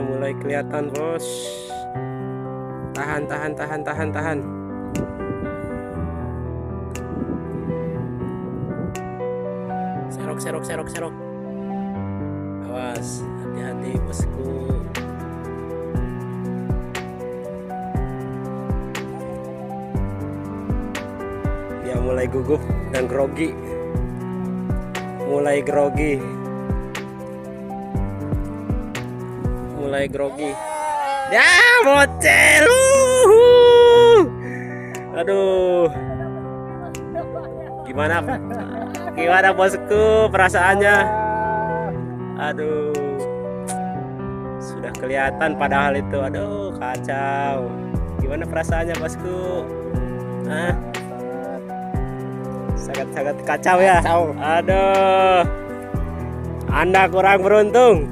Udah mulai kelihatan, bos. Tahan. Serok. Awas, hati-hati bosku. Dia mulai gugup dan grogi. Mulai grogi. Ya, bocel. Aduh. Gimana bosku perasaannya? Aduh. Sudah kelihatan padahal itu. Aduh, kacau. Gimana perasaannya bosku? Hah? Sangat kacau ya. Aduh. Anda kurang beruntung.